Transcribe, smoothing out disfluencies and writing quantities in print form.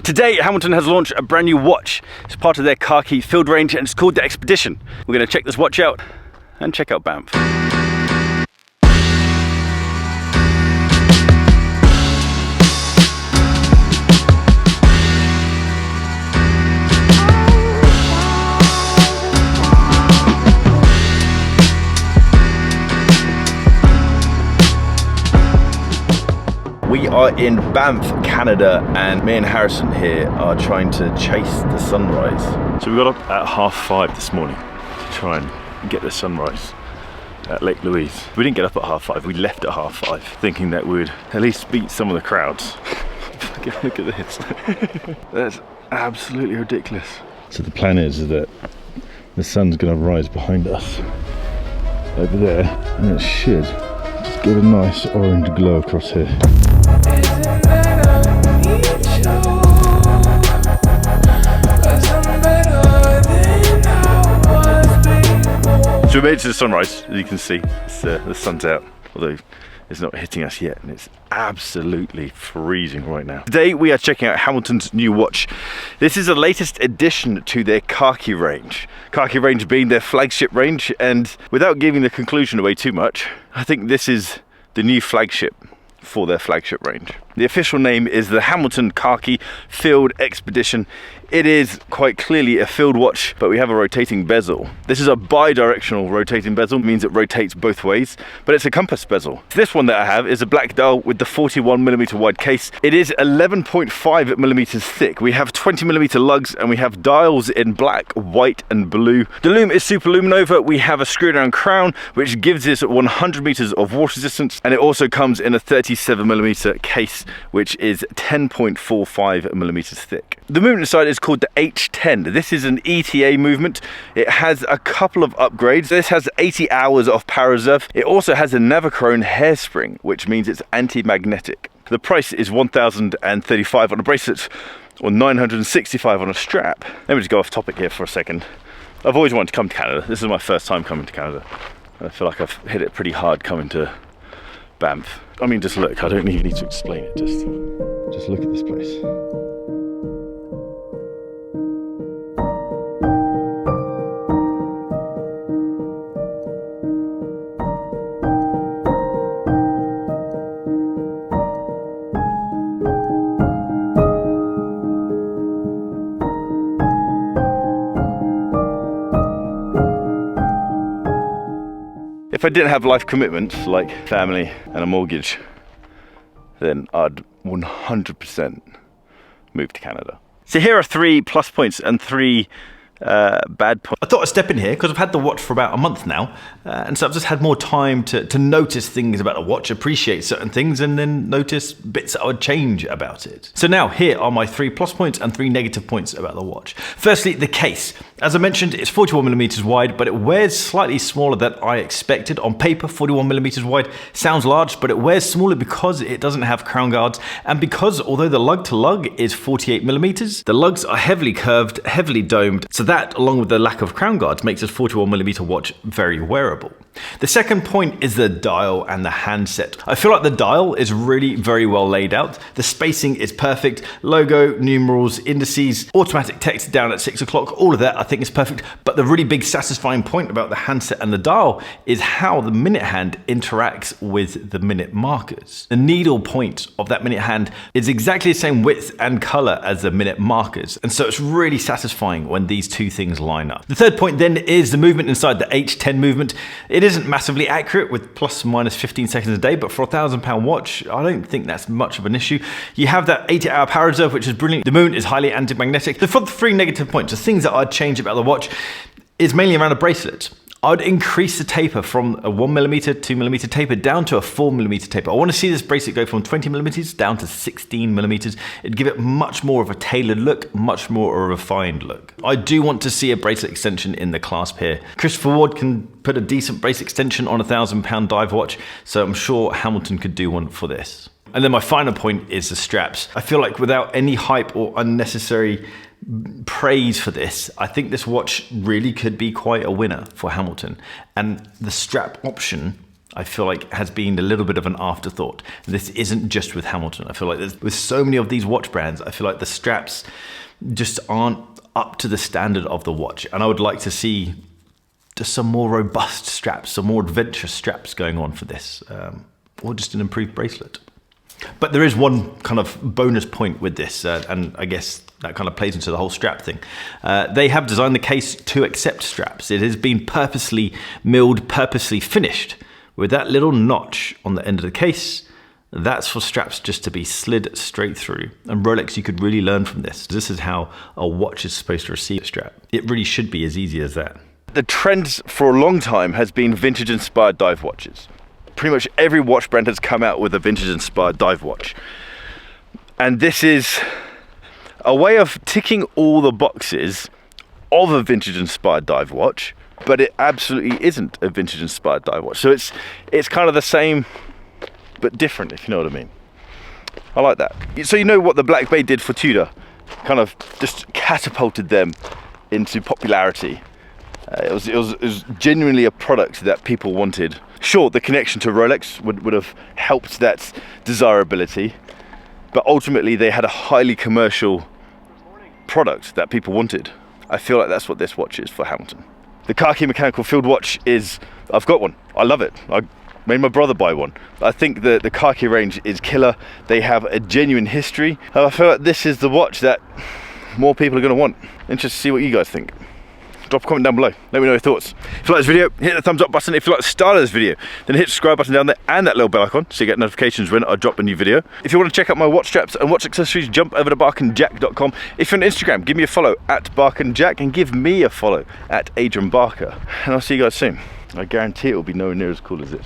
Today, Hamilton has launched a brand new watch. It's part of their Khaki field range and it's called the Expedition. We're going to check this watch out and check out Banff. We are in Banff, Canada, and me and Harrison here are trying to chase the sunrise. So we got up at 5:30 this morning to try and get the sunrise at Lake Louise. We didn't get up at 5:30, we left at 5:30, thinking that we'd at least beat some of the crowds. Look at this. That's absolutely ridiculous. So the plan is that the sun's going to rise behind us over there, and it should just give a nice orange glow across here. So we made it to the sunrise, as you can see. The sun's out, although it's not hitting us yet, and it's absolutely freezing right now. Today we are checking out Hamilton's new watch. This is the latest addition to their Khaki range. Khaki range being their flagship range, and without giving the conclusion away too much, I think this is the new flagship for their flagship range. The official name is the Hamilton Khaki Field Expedition. It is quite clearly a field watch, but we have a rotating bezel. This is a bi-directional rotating bezel, means it rotates both ways, but it's a compass bezel. This one that I have is a black dial with the 41mm wide case. It is 11.5mm thick. We have 20mm lugs and we have dials in black, white and blue. The loom is super luminova. We have a screw down crown, which gives this 100 meters of water resistance, and it also comes in a 37mm case, which is 10.45mm thick. The movement inside is called the H10. This is an ETA movement. It has a couple of upgrades. This has 80 hours of power reserve. It also has a Navichrome hairspring, which means it's anti-magnetic. The price is $1,035 on a bracelet or $965 on a strap. Let me just go off topic here for a second. I've always wanted to come to Canada. This is my first time coming to Canada. I feel like I've hit it pretty hard coming to Banff. I mean, just look, I don't even need to explain it, just look at this place. If I didn't have life commitments like family and a mortgage, then I'd 100% move to Canada. So here are 3 plus points and 3 bad points. I thought I'd step in here because I've had the watch for about a month now, and so I've just had more time to notice things about the watch, appreciate certain things, and then notice bits that I would change about it. So now here are my 3 plus points and 3 negative points about the watch. Firstly, the case. As I mentioned, it's 41mm wide, but it wears slightly smaller than I expected. On paper, 41mm wide sounds large, but it wears smaller because it doesn't have crown guards, and because although the lug to lug is 48mm, the lugs are heavily curved, heavily domed, so that, along with the lack of crown guards, makes this 41mm watch very wearable. The second point is the dial and the handset. I feel like the dial is really very well laid out. The spacing is perfect. Logo, numerals, indices, automatic text down at 6 o'clock, all of that I think is perfect. But the really big satisfying point about the handset and the dial is how the minute hand interacts with the minute markers. The needle point of that minute hand is exactly the same width and color as the minute markers. And so it's really satisfying when these two things line up. The third point then is the movement inside the H10 movement. It isn't massively accurate with plus minus 15 seconds a day, but for a £1,000 watch, I don't think that's much of an issue. You have that 80-hour power reserve, which is brilliant. The movement is highly anti-magnetic. For the 3 negative points, the things that I'd change about the watch is mainly around the bracelet. I'd increase the taper from a 1mm, 2mm taper down to a 4mm taper. I want to see this bracelet go from 20mm down to 16mm. It'd give it much more of a tailored look, much more of a refined look. I do want to see a bracelet extension in the clasp here. Christopher Ward can put a decent bracelet extension on a £1,000 dive watch, so I'm sure Hamilton could do one for this. And then my final point is the straps. I feel like without any hype or unnecessary praise for this, I think this watch really could be quite a winner for Hamilton. And the strap option I feel like has been a little bit of an afterthought. This isn't just with Hamilton. I feel like with so many of these watch brands, I feel like the straps just aren't up to the standard of the watch. And I would like to see just some more robust straps, some more adventurous straps going on for this, or just an improved bracelet. But there is one kind of bonus point with this, and I guess that kind of plays into the whole strap thing. They have designed the case to accept straps. It has been purposely milled, purposely finished. With that little notch on the end of the case, that's for straps just to be slid straight through. And Rolex, you could really learn from this. This is how a watch is supposed to receive a strap. It really should be as easy as that. The trend for a long time has been vintage inspired dive watches. Pretty much every watch brand has come out with a vintage inspired dive watch. And this is a way of ticking all the boxes of a vintage inspired dive watch, but it absolutely isn't a vintage inspired dive watch. So it's kind of the same but different, if you know what I mean. I like that. So you know what the BlackBay did for Tudor? Kind of just catapulted them into popularity. It was genuinely a product that people wanted. Sure, the connection to Rolex would have helped that desirability, but ultimately they had a highly commercial product that people wanted. I feel like that's what this watch is for Hamilton. The Khaki mechanical field watch is, I've got one, I love it. I made my brother buy one. I think the Khaki range is killer. They have a genuine history. And I feel like this is the watch that more people are gonna want. Interested to see what you guys think. Drop a comment down below, let me know your thoughts. If you like this video, hit the thumbs up button. If you like the start of this video, then hit the subscribe button down there and that little bell icon so you get notifications when I drop a new video. If you want to check out my watch straps and watch accessories, jump over to barkandjack.com. If you're on Instagram, give me a follow at barkandjack and give me a follow at Adrian Barker. And I'll see you guys soon. I guarantee it will be nowhere near as cool as this.